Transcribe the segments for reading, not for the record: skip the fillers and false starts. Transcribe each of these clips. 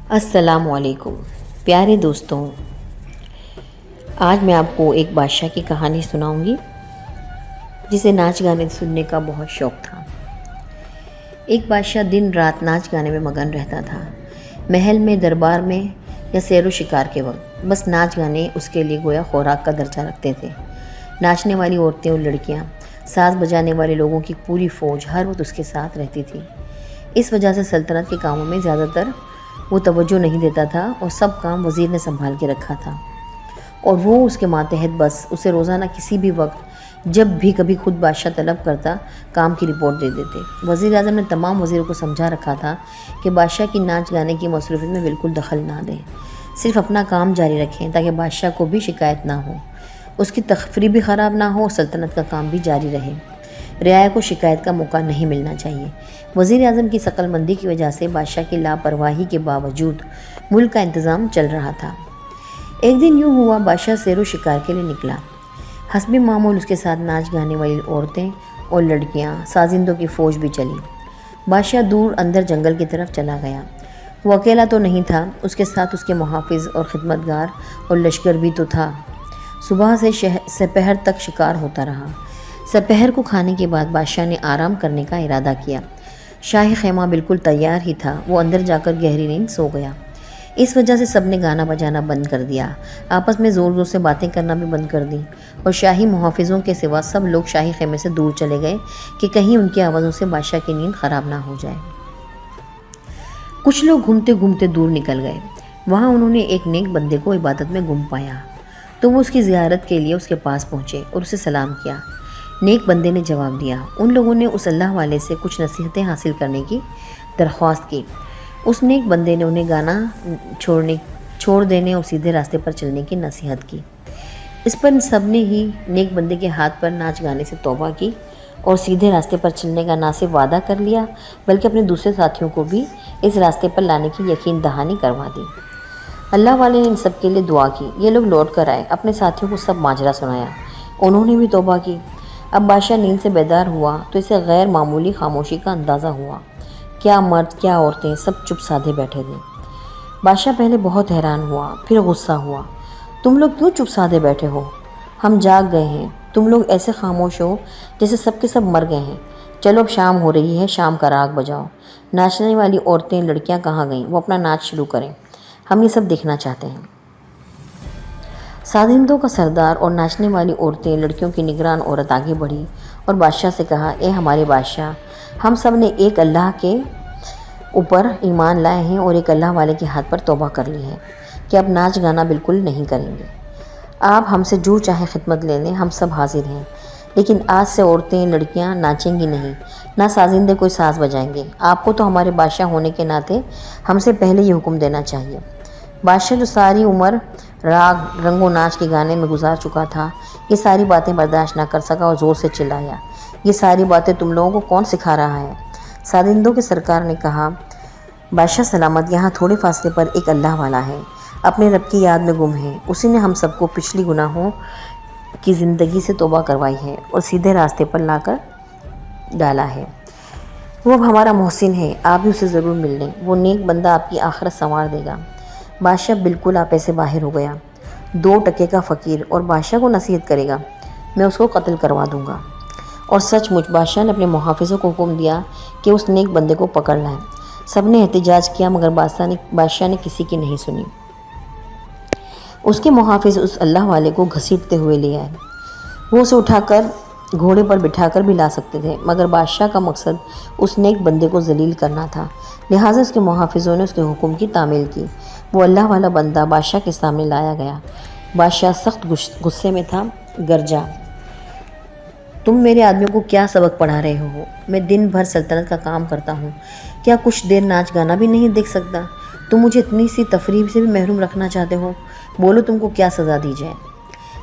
السلام علیکم پیارے دوستوں، آج میں آپ کو ایک بادشاہ کی کہانی سناؤں گی جسے ناچ گانے سننے کا بہت شوق تھا۔ ایک بادشاہ دن رات ناچ گانے میں مگن رہتا تھا۔ محل میں، دربار میں یا سیر و شکار کے وقت بس ناچ گانے اس کے لیے گویا خوراک کا درجہ رکھتے تھے۔ ناچنے والی عورتیں اور لڑکیاں، ساز بجانے والے لوگوں کی پوری فوج ہر وقت اس کے ساتھ رہتی تھی۔ اس وجہ سے سلطنت کے کاموں میں زیادہ تر وہ توجہ نہیں دیتا تھا اور سب کام وزیر نے سنبھال کے رکھا تھا، اور وہ اس کے ماتحت بس اسے روزانہ کسی بھی وقت جب بھی کبھی خود بادشاہ طلب کرتا کام کی رپورٹ دے دیتے۔ وزیر اعظم نے تمام وزیروں کو سمجھا رکھا تھا کہ بادشاہ کی ناچ گانے کی مصروفیت میں بالکل دخل نہ دیں، صرف اپنا کام جاری رکھیں تاکہ بادشاہ کو بھی شکایت نہ ہو، اس کی تفریح بھی خراب نہ ہو اور سلطنت کا کام بھی جاری رہے۔ رعایا کو شکایت کا موقع نہیں ملنا چاہیے۔ وزیر اعظم کی عقل مندی کی وجہ سے بادشاہ کی لاپرواہی کے باوجود ملک کا انتظام چل رہا تھا۔ ایک دن یوں ہوا، بادشاہ سیر و شکار کے لیے نکلا۔ حسب معمول اس کے ساتھ ناچ گانے والی عورتیں اور لڑکیاں، سازندوں کی فوج بھی چلی۔ بادشاہ دور اندر جنگل کی طرف چلا گیا۔ وہ اکیلا تو نہیں تھا، اس کے ساتھ اس کے محافظ اور خدمتگار اور لشکر بھی تو تھا۔ صبح سے سپہر تک شکار ہوتا رہا۔ سپہر کو کھانے کے بعد بادشاہ نے آرام کرنے کا ارادہ کیا۔ شاہی خیمہ بالکل تیار ہی تھا، وہ اندر جا کر گہری نیند سو گیا۔ اس وجہ سے سب نے گانا بجانا بند کر دیا، آپس میں زور زور سے باتیں کرنا بھی بند کر دی، اور شاہی محافظوں کے سوا سب لوگ شاہی خیمے سے دور چلے گئے کہ کہیں ان کی آوازوں سے بادشاہ کی نیند خراب نہ ہو جائے۔ کچھ لوگ گھومتے گھومتے دور نکل گئے۔ وہاں انہوں نے ایک نیک بندے کو عبادت میں گم پایا، تو وہ اس کی زیارت کے لیے اس کے پاس پہنچے اور اسے سلام کیا۔ نیک بندے نے جواب دیا۔ ان لوگوں نے اس اللہ والے سے کچھ نصیحتیں حاصل کرنے کی درخواست کی۔ اس نیک بندے نے انہیں گانا چھوڑ دینے اور سیدھے راستے پر چلنے کی نصیحت کی۔ اس پر سب نے ہی نیک بندے کے ہاتھ پر ناچ گانے سے توبہ کی اور سیدھے راستے پر چلنے کا نہ صرف وعدہ کر لیا بلکہ اپنے دوسرے ساتھیوں کو بھی اس راستے پر لانے کی یقین دہانی کروا دی۔ اللہ والے نے ان سب کے لیے دعا کی۔ یہ لوگ لوٹ کر آئے، اپنے ساتھیوں کو سب ماجرا سنایا، انہوں نے بھی توبہ کی۔ اب بادشاہ نیند سے بیدار ہوا تو اسے غیر معمولی خاموشی کا اندازہ ہوا۔ کیا مرد، کیا عورتیں، سب چپ سادھے بیٹھے تھے۔ بادشاہ پہلے بہت حیران ہوا، پھر غصہ ہوا۔ تم لوگ کیوں چپ سادھے بیٹھے ہو؟ ہم جاگ گئے ہیں، تم لوگ ایسے خاموش ہو جیسے سب کے سب مر گئے ہیں۔ چلو اب شام ہو رہی ہے، شام کا راگ بجاؤ۔ ناچنے والی عورتیں، لڑکیاں کہاں گئیں؟ وہ اپنا ناچ شروع کریں، ہم یہ سب دیکھنا چاہتے ہیں۔ سازندوں کا سردار اور ناچنے والی عورتیں، لڑکیوں کی نگران عورت آگے بڑھی اور بادشاہ سے کہا، اے ہمارے بادشاہ، ہم سب نے ایک اللہ کے اوپر ایمان لائے ہیں اور ایک اللہ والے کے ہاتھ پر توبہ کر لی ہے کہ اب ناچ گانا بالکل نہیں کریں گے۔ آپ ہم سے جو چاہے خدمت لے لیں، ہم سب حاضر ہیں، لیکن آج سے عورتیں، لڑکیاں ناچیں گی نہیں، نہ سازندے کوئی ساز بجائیں گے۔ آپ کو تو ہمارے بادشاہ ہونے کے ناطے ہم سے پہلے یہ حکم دینا چاہیے۔ بادشاہ جو ساری عمر راگ، رنگ و ناچ کے گانے میں گزار چکا تھا، یہ ساری باتیں برداشت نہ کر سکا اور زور سے چلایا، یہ ساری باتیں تم لوگوں کو کون سکھا رہا ہے؟ سازندوں کے سرکار نے کہا، بادشاہ سلامت، یہاں تھوڑے فاصلے پر ایک اللہ والا ہے، اپنے رب کی یاد میں گم ہے۔ اسی نے ہم سب کو پچھلی گناہوں کی زندگی سے توبہ کروائی ہے اور سیدھے راستے پر لا کر ڈالا ہے۔ وہ اب ہمارا محسن ہے، آپ بھی اسے ضرور مل لیں، وہ نیک بندہ آپ کی آخرت سنوار دے گا۔ بادشاہ بالکل آپے سے باہر ہو گیا۔ 2 ٹکے کا فقیر اور بادشاہ کو نصیحت کرے گا، میں اس کو قتل کروا دوں گا۔ اور سچ مچ بادشاہ نے اپنے محافظوں کو حکم دیا کہ اس نیک بندے کو پکڑ لائیں۔ سب نے احتجاج کیا مگر بادشاہ نے کسی کی نہیں سنی۔ اس کے محافظ اس اللہ والے کو گھسیٹتے ہوئے لے آئے۔ وہ اسے اٹھا کر گھوڑے پر بٹھا کر بھی لا سکتے تھے، مگر بادشاہ کا مقصد اس نیک بندے کو ذلیل کرنا تھا، لہٰذا اس کے محافظوں نے اس کے حکم کی تعمیل کی۔ وہ اللہ والا بندہ بادشاہ کے سامنے لایا گیا۔ بادشاہ سخت غصے میں تھا، گرجا، تم میرے آدمیوں کو کیا سبق پڑھا رہے ہو؟ میں دن بھر سلطنت کا کام کرتا ہوں، کیا کچھ دیر ناچ گانا بھی نہیں دیکھ سکتا؟ تم مجھے اتنی سی تفریح سے بھی محروم رکھنا چاہتے ہو؟ بولو تم کو کیا سزا دی جائے؟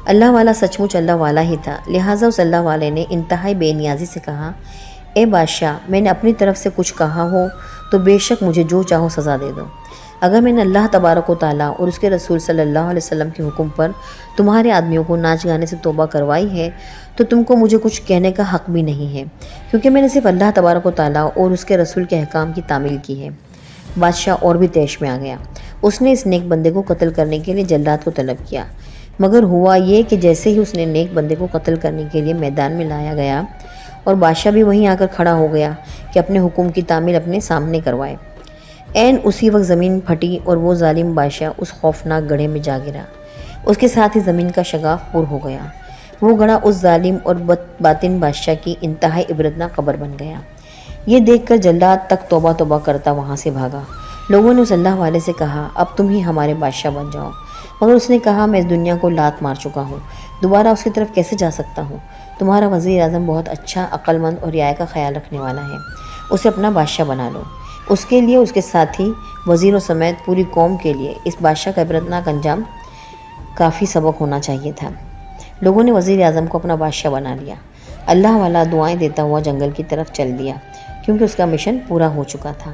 اللہ والا سچ مچ اللہ والا ہی تھا، لہٰذا اس اللہ والے نے انتہائی بے نیازی سے کہا، اے بادشاہ، میں نے اپنی طرف سے کچھ کہا ہو تو بے شک مجھے جو چاہو سزا دے دو۔ اگر میں نے اللہ تبارک و تعالیٰ اور اس کے رسول صلی اللہ علیہ وسلم کے حکم پر تمہارے آدمیوں کو ناچ گانے سے توبہ کروائی ہے تو تم کو مجھے کچھ کہنے کا حق بھی نہیں ہے، کیونکہ میں نے صرف اللہ تبارک و تعالیٰ اور اس کے رسول کے احکام کی تعمیل کی ہے۔ بادشاہ اور بھی تیش میں آ گیا۔ اس نے اس نیک بندے کو قتل کرنے کے لیے جلاد کو طلب کیا، مگر ہوا یہ کہ جیسے ہی اس نے نیک بندے کو قتل کرنے کے لیے میدان میں لایا گیا اور بادشاہ بھی وہیں آ کر کھڑا ہو گیا کہ اپنے حکم کی تعمیل اپنے سامنے کروائے، عین اسی وقت زمین پھٹی اور وہ ظالم بادشاہ اس خوفناک گڑھے میں جا گرا۔ اس کے ساتھ ہی زمین کا شگاف پر ہو گیا۔ وہ گڑھا اس ظالم اور باطن بادشاہ کی انتہائی عبرتناک قبر بن گیا۔ یہ دیکھ کر جلاد تک توبہ توبہ کرتا وہاں سے بھاگا۔ لوگوں نے اس اللہ والے سے کہا، اب تم ہی ہمارے بادشاہ بن جاؤ، مگر اس نے کہا، میں اس دنیا کو لات مار چکا ہوں، دوبارہ اس کی طرف کیسے جا سکتا ہوں؟ تمہارا وزیر اعظم بہت اچھا، عقل مند اور رعایا کا خیال رکھنے والا ہے، اسے اپنا بادشاہ بنا لو۔ اس کے لیے، اس کے ساتھی وزیروں سمیت پوری قوم کے لیے اس بادشاہ کا عبرتناک انجام کافی سبق ہونا چاہیے تھا۔ لوگوں نے وزیر اعظم کو اپنا بادشاہ بنا لیا۔ اللہ والا دعائیں دیتا ہوا جنگل کی طرف چل دیا، کیونکہ اس کا مشن پورا ہو چکا تھا۔